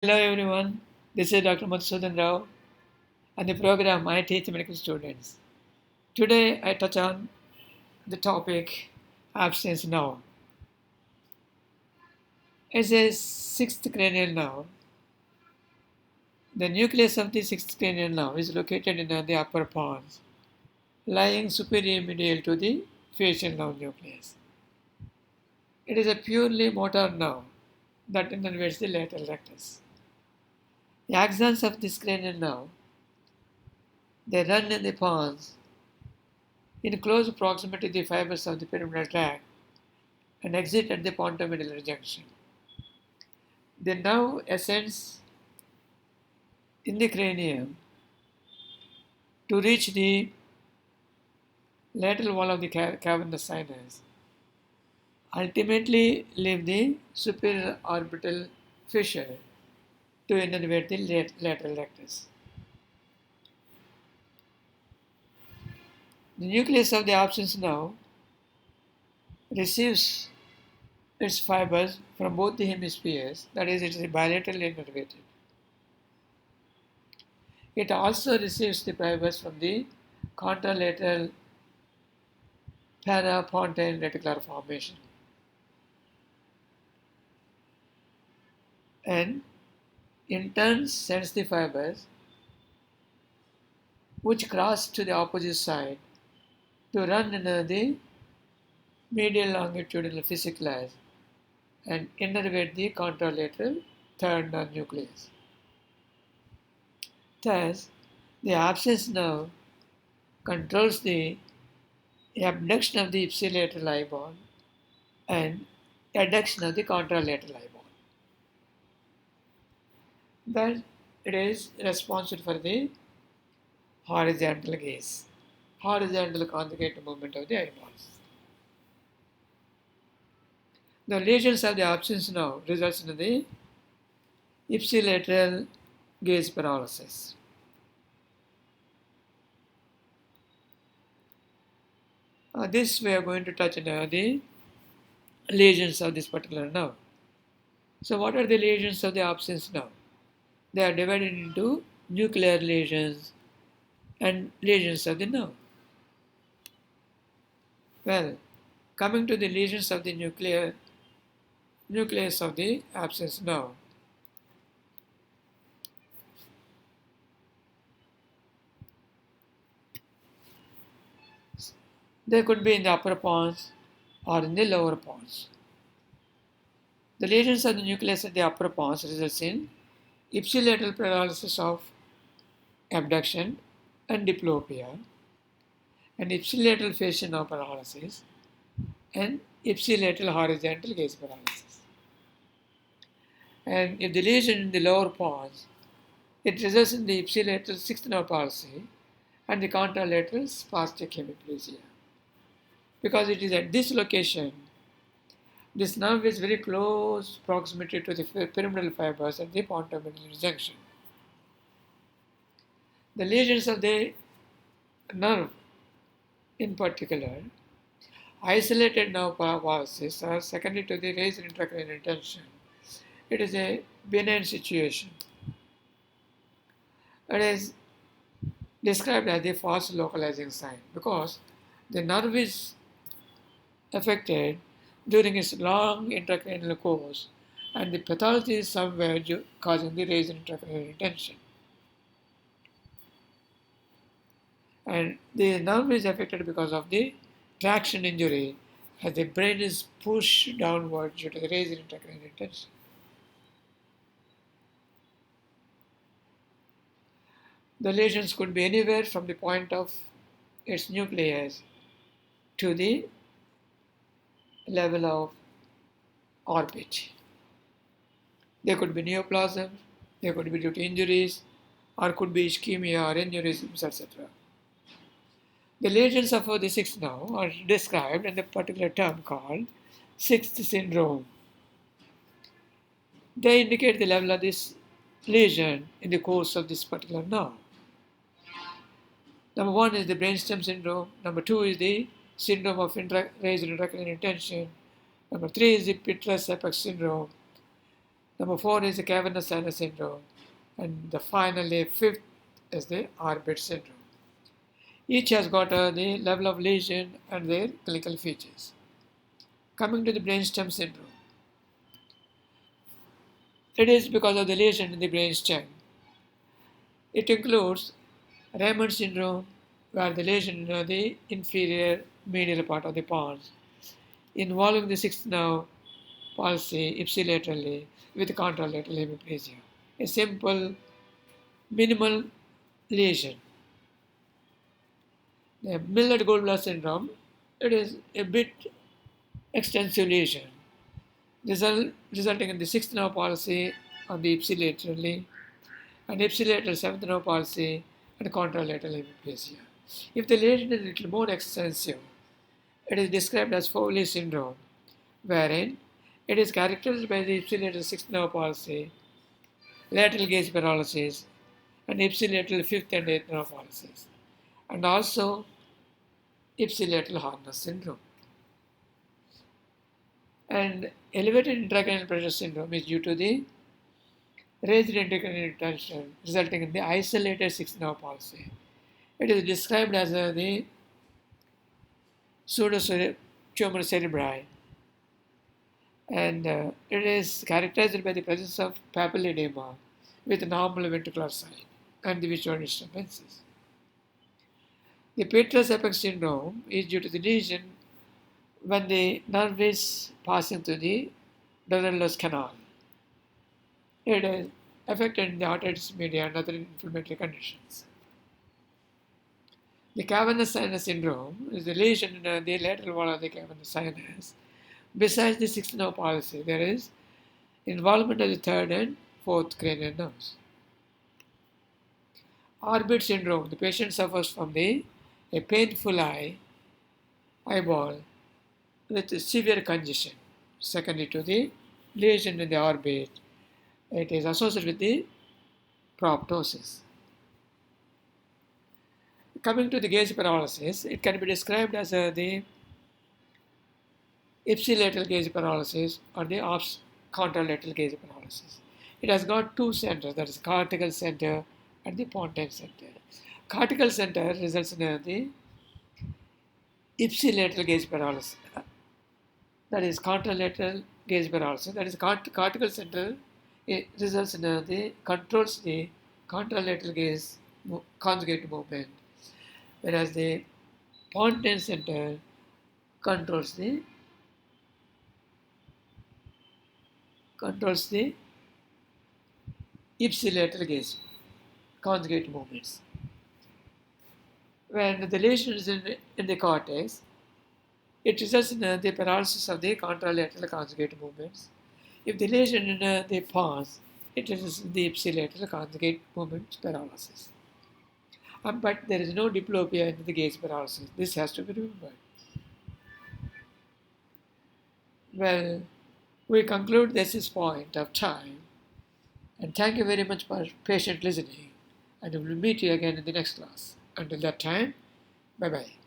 Hello everyone, this is Dr. Madhusudan Rao and the program I teach medical students. Today I touch on the topic absence now. As a sixth cranial nerve, the nucleus of the sixth cranial nerve is located in the upper pons, lying superior medial to the facial nerve nucleus. It is a purely motor nerve that innervates the lateral rectus. The axons of this cranial nerve, they run in the pons in close proximity to the fibers of the pyramidal tract and exit at the pontomedullary junction. The nerve ascends in the cranium to reach the lateral wall of the cavernous sinus, ultimately leave the superior orbital fissure to innervate the lateral rectus. The nucleus of the abducens nerve receives its fibers from both the hemispheres, that is, it is bilaterally innervated. It also receives the fibers from the contralateral parapontine reticular formation and in turn sends the fibers which cross to the opposite side to run under the medial longitudinal fasciculus and innervate the contralateral third nerve nucleus. Thus, the abscess nerve controls the abduction of the ipsilateral eyeball and adduction of the contralateral eyeball. Thus, it is responsible for the horizontal gaze, horizontal conjugate movement of the eyeballs. The lesions of the absence nerve results in the ipsilateral gaze paralysis. This we are going to touch on the lesions of this particular nerve. So what are the lesions of the absence nerve? They are divided into nuclear lesions and lesions of the nerve. Well, coming to the lesions of the nucleus of the absence nerve. They could be in the upper pons or in the lower pons. The lesions of the nucleus of the upper pons results in ipsilateral paralysis of abduction and diplopia, and ipsilateral facial nerve paralysis, and ipsilateral horizontal gaze paralysis. And if the lesion in the lower pons, it results in the ipsilateral sixth nerve palsy and the contralateral spastic hemiplegia. Because it is at this location, this nerve is very close proximity to the pyramidal fibers at the pontomedullary junction. The lesions of the nerve, in particular, isolated nerve paralysis are secondary to the raised intracranial tension. It is a benign situation. It is described as the fast localizing sign because the nerve is affected during its long intracranial course and the pathology is somewhere causing the raised intracranial tension. And the nerve is affected because of the traction injury as the brain is pushed downward due to the raised intracranial tension. The lesions could be anywhere from the point of its nucleus to the level of orbit. They could be neoplasms, they could be due to injuries, or could be ischemia or aneurysms, etc. The lesions of the sixth nerve are described in a particular term called sixth syndrome. They indicate the level of this lesion in the course of this particular nerve. Number one is the brainstem syndrome. Number two is the syndrome of raised intracranial tension. Number three is the petrous apex syndrome. Number 4 is the cavernous sinus syndrome. And the finally, fifth is the Arbit syndrome. Each has got the level of lesion and their clinical features. Coming to the brainstem syndrome, it is because of the lesion in the brainstem. It includes Raymond syndrome, where the lesion in the inferior medial part of the pons, involving the sixth nerve palsy ipsilaterally with contralateral hemiplegia. A simple, minimal lesion. The Millard-Goldblatt syndrome, it is a bit extensive lesion, resulting in the sixth nerve palsy on the ipsilaterally and ipsilateral seventh nerve palsy and contralateral hemiplegia. If the lesion is a little more extensive, it is described as Foley syndrome, wherein it is characterized by the ipsilateral sixth nerve palsy, lateral gaze paralysis, and ipsilateral fifth and eighth nerve palsies, and also ipsilateral harness syndrome. And elevated intracranial pressure syndrome is due to the raised intracranial tension resulting in the isolated sixth nerve palsy. It is described as the pseudotumor cerebri, and it is characterized by the presence of papilledema with normal ventricular sign and the visual disturbances. The Petrus apex syndrome is due to the lesion when the nerve is passing through the Dorello's canal. It is affected in the arteritis media and other inflammatory conditions. The cavernous sinus syndrome is the lesion in the lateral wall of the cavernous sinus. Besides the sixth nerve palsy, there is involvement of the third and fourth cranial nerves. Arbit syndrome, the patient suffers from a painful eyeball with severe congestion. Secondly to the lesion in the orbit, it is associated with the proptosis. Coming to the gaze paralysis, it can be described as the ipsilateral gaze paralysis or the contralateral gaze paralysis. It has got two centers, that is cortical center and the pontine center. Cortical center results in the ipsilateral gaze paralysis, that is contralateral gaze paralysis. That is cortical center, it results in the controls the contralateral gaze conjugate movement, whereas the pontine center controls the ipsilateral gaze conjugate movements. When the lesion is in the cortex, it results in the paralysis of the contralateral conjugate movements. If the lesion in the pons, it results in the ipsilateral conjugate movements paralysis. But there is no diplopia in the gaze paralysis. This has to be remembered. Well, we conclude this point of time. And thank you very much for patient listening. And we will meet you again in the next class. Until that time, bye-bye.